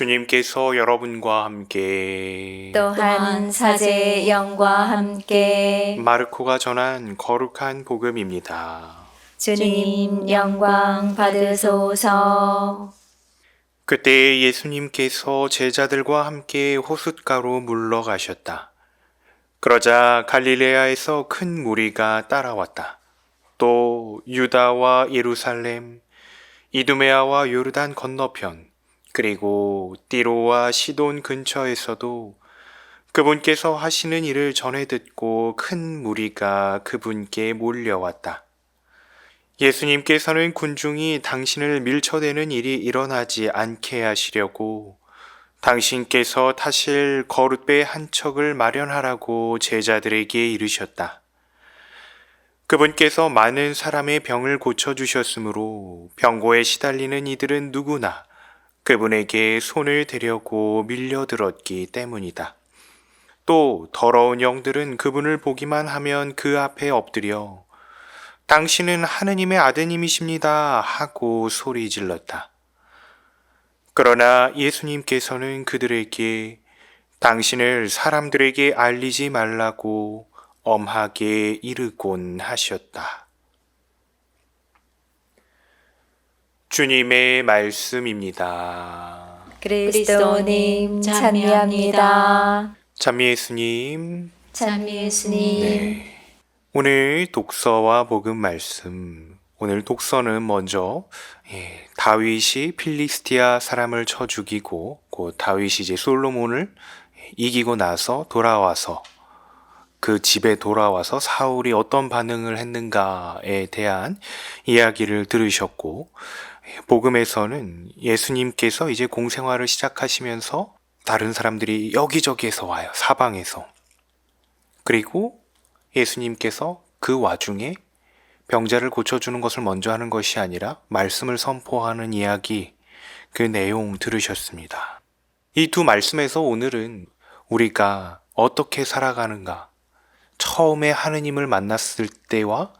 주님께서 여러분과 함께 또한 사제의 영과 함께 마르코가 전한 거룩한 복음입니다. 주님 영광 받으소서. 그때 예수님께서 제자들과 함께 호숫가로 물러가셨다. 그러자 갈릴레아에서 큰 무리가 따라왔다. 또 유다와 예루살렘, 이두메아와 요르단 건너편, 그리고 띠로와 시돈 근처에서도 그분께서 하시는 일을 전해 듣고 큰 무리가 그분께 몰려왔다. 예수님께서는 군중이 당신을 밀쳐대는 일이 일어나지 않게 하시려고 당신께서 타실 거룻배 한 척을 마련하라고 제자들에게 이르셨다. 그분께서 많은 사람의 병을 고쳐주셨으므로 병고에 시달리는 이들은 누구나 그분에게 손을 대려고 밀려들었기 때문이다. 또 더러운 영들은 그분을 보기만 하면 그 앞에 엎드려 당신은 하느님의 아드님이십니다 하고 소리 질렀다. 그러나 예수님께서는 그들에게 당신을 사람들에게 알리지 말라고 엄하게 이르곤 하셨다. 주님의 말씀입니다. 그리스도님 찬미합니다. 찬미 예수님. 찬미 예수님. 네. 오늘 독서와 복음 말씀. 오늘 독서는 먼저 다윗이 필리스티아 사람을 쳐 죽이고 그 다윗이 이제 솔로몬을 이기고 나서 돌아와서 그 집에 돌아와서 사울이 어떤 반응을 했는가에 대한 이야기를 들으셨고, 복음에서는 예수님께서 이제 공생활을 시작하시면서 다른 사람들이 여기저기에서 와요. 사방에서. 그리고 예수님께서 그 와중에 병자를 고쳐주는 것을 먼저 하는 것이 아니라 말씀을 선포하는 이야기, 그 내용 들으셨습니다. 이 두 말씀에서 오늘은 우리가 어떻게 살아가는가, 처음에 하느님을 만났을 때와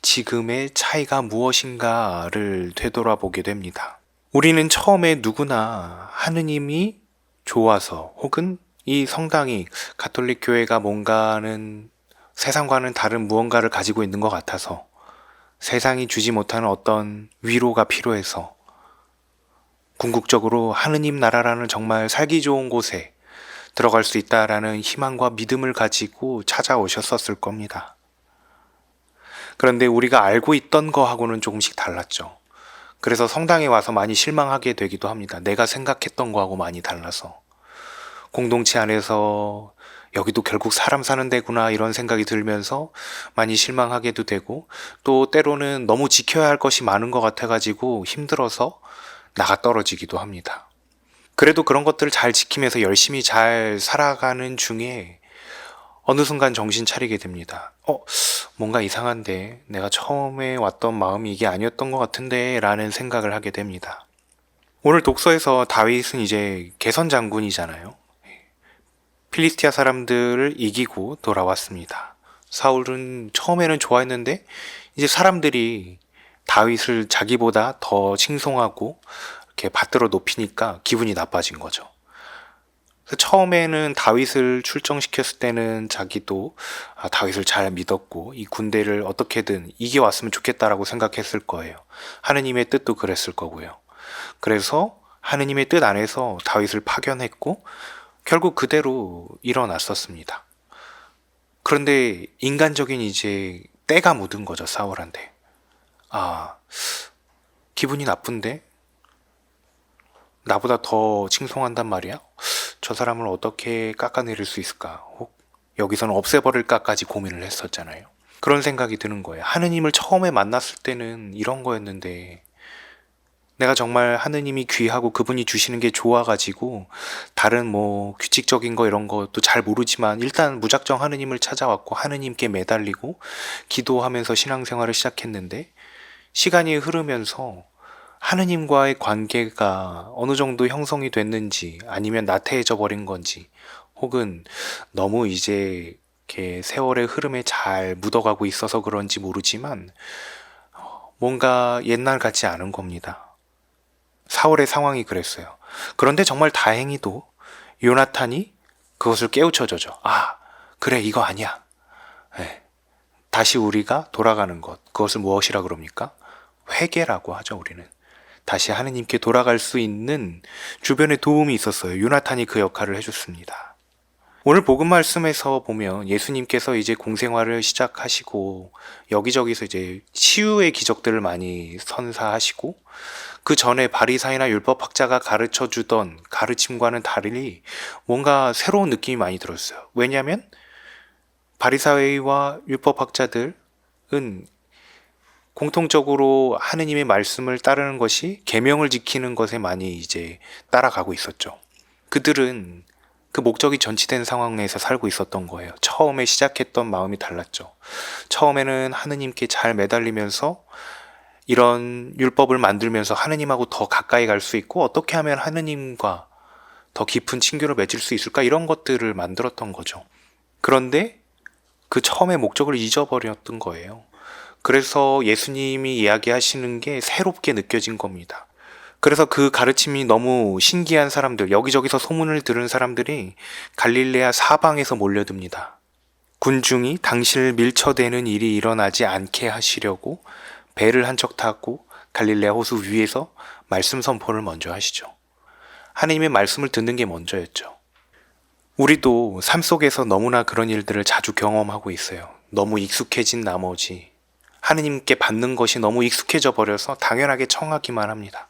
지금의 차이가 무엇인가를 되돌아보게 됩니다. 우리는 처음에 누구나 하느님이 좋아서 혹은 이 성당이 가톨릭 교회가 뭔가는 세상과는 다른 무언가를 가지고 있는 것 같아서 세상이 주지 못하는 어떤 위로가 필요해서 궁극적으로 하느님 나라라는 정말 살기 좋은 곳에 들어갈 수 있다라는 희망과 믿음을 가지고 찾아오셨었을 겁니다. 그런데 우리가 알고 있던 거하고는 조금씩 달랐죠. 그래서 성당에 와서 많이 실망하게 되기도 합니다. 내가 생각했던 거하고 많이 달라서. 공동체 안에서 여기도 결국 사람 사는 데구나 이런 생각이 들면서 많이 실망하게도 되고, 또 때로는 너무 지켜야 할 것이 많은 것 같아가지고 힘들어서 나가 떨어지기도 합니다. 그래도 그런 것들을 잘 지키면서 열심히 잘 살아가는 중에 어느 순간 정신 차리게 됩니다. 뭔가 이상한데, 내가 처음에 왔던 마음이 이게 아니었던 것 같은데 라는 생각을 하게 됩니다. 오늘 독서에서 다윗은 이제 개선 장군이잖아요. 필리스티아 사람들을 이기고 돌아왔습니다. 사울은 처음에는 좋아했는데 이제 사람들이 다윗을 자기보다 더 칭송하고 이렇게 받들어 높이니까 기분이 나빠진 거죠. 그래서 처음에는 다윗을 출정시켰을 때는 자기도 다윗을 잘 믿었고 이 군대를 어떻게든 이겨왔으면 좋겠다라고 생각했을 거예요. 하느님의 뜻도 그랬을 거고요. 그래서 하느님의 뜻 안에서 다윗을 파견했고 결국 그대로 일어났었습니다. 그런데 인간적인 이제 때가 묻은 거죠, 사울한테. 기분이 나쁜데? 나보다 더 칭송한단 말이야? 저 사람을 어떻게 깎아내릴 수 있을까? 혹 여기서는 없애버릴까까지 고민을 했었잖아요. 그런 생각이 드는 거예요. 하느님을 처음에 만났을 때는 이런 거였는데 내가 정말 하느님이 귀하고 그분이 주시는 게 좋아가지고 다른 규칙적인 거 이런 것도 잘 모르지만 일단 무작정 하느님을 찾아왔고 하느님께 매달리고 기도하면서 신앙생활을 시작했는데, 시간이 흐르면서 하느님과의 관계가 어느 정도 형성이 됐는지 아니면 나태해져 버린 건지, 혹은 너무 이제 이렇게 세월의 흐름에 잘 묻어가고 있어서 그런지 모르지만 뭔가 옛날 같지 않은 겁니다. 사울의 상황이 그랬어요. 그런데 정말 다행히도 요나탄이 그것을 깨우쳐줘죠. 아, 그래, 이거 아니야. 예. 다시 우리가 돌아가는 것, 그것을 무엇이라 그럽니까? 회개라고 하죠, 우리는. 다시 하느님께 돌아갈 수 있는 주변에 도움이 있었어요. 요나탄이 그 역할을 해줬습니다. 오늘 복음 말씀에서 보면 예수님께서 이제 공생활을 시작하시고 여기저기서 이제 치유의 기적들을 많이 선사하시고 그 전에 바리사이나 율법학자가 가르쳐 주던 가르침과는 달리 뭔가 새로운 느낌이 많이 들었어요. 왜냐하면 바리사이와 율법학자들은 공통적으로 하느님의 말씀을 따르는 것이 계명을 지키는 것에 많이 이제 따라가고 있었죠. 그들은 그 목적이 전치된 상황에서 살고 있었던 거예요. 처음에 시작했던 마음이 달랐죠. 처음에는 하느님께 잘 매달리면서 이런 율법을 만들면서 하느님하고 더 가까이 갈 수 있고 어떻게 하면 하느님과 더 깊은 친교를 맺을 수 있을까 이런 것들을 만들었던 거죠. 그런데 그 처음의 목적을 잊어버렸던 거예요. 그래서 예수님이 이야기하시는 게 새롭게 느껴진 겁니다. 그래서 그 가르침이 너무 신기한 사람들, 여기저기서 소문을 들은 사람들이 갈릴레아 사방에서 몰려듭니다. 군중이 당신을 밀쳐대는 일이 일어나지 않게 하시려고 배를 한 척 타고 갈릴레아 호수 위에서 말씀 선포를 먼저 하시죠. 하나님의 말씀을 듣는 게 먼저였죠. 우리도 삶 속에서 너무나 그런 일들을 자주 경험하고 있어요. 너무 익숙해진 나머지 하느님께 받는 것이 너무 익숙해져 버려서 당연하게 청하기만 합니다.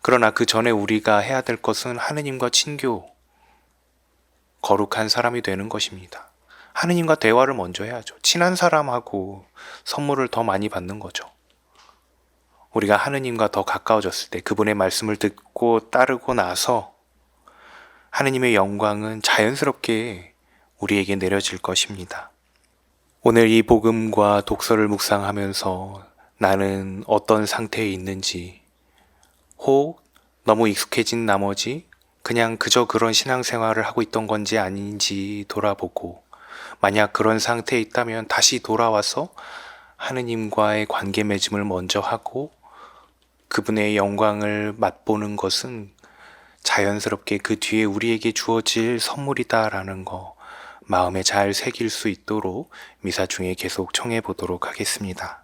그러나 그 전에 우리가 해야 될 것은 하느님과 친교, 거룩한 사람이 되는 것입니다. 하느님과 대화를 먼저 해야죠. 친한 사람하고 선물을 더 많이 받는 거죠. 우리가 하느님과 더 가까워졌을 때 그분의 말씀을 듣고 따르고 나서 하느님의 영광은 자연스럽게 우리에게 내려질 것입니다. 오늘 이 복음과 독서를 묵상하면서 나는 어떤 상태에 있는지, 혹 너무 익숙해진 나머지 그냥 그저 그런 신앙생활을 하고 있던 건지 아닌지 돌아보고, 만약 그런 상태에 있다면 다시 돌아와서 하느님과의 관계 맺음을 먼저 하고 그분의 영광을 맛보는 것은 자연스럽게 그 뒤에 우리에게 주어질 선물이다라는 거 마음에 잘 새길 수 있도록 미사 중에 계속 청해 보도록 하겠습니다.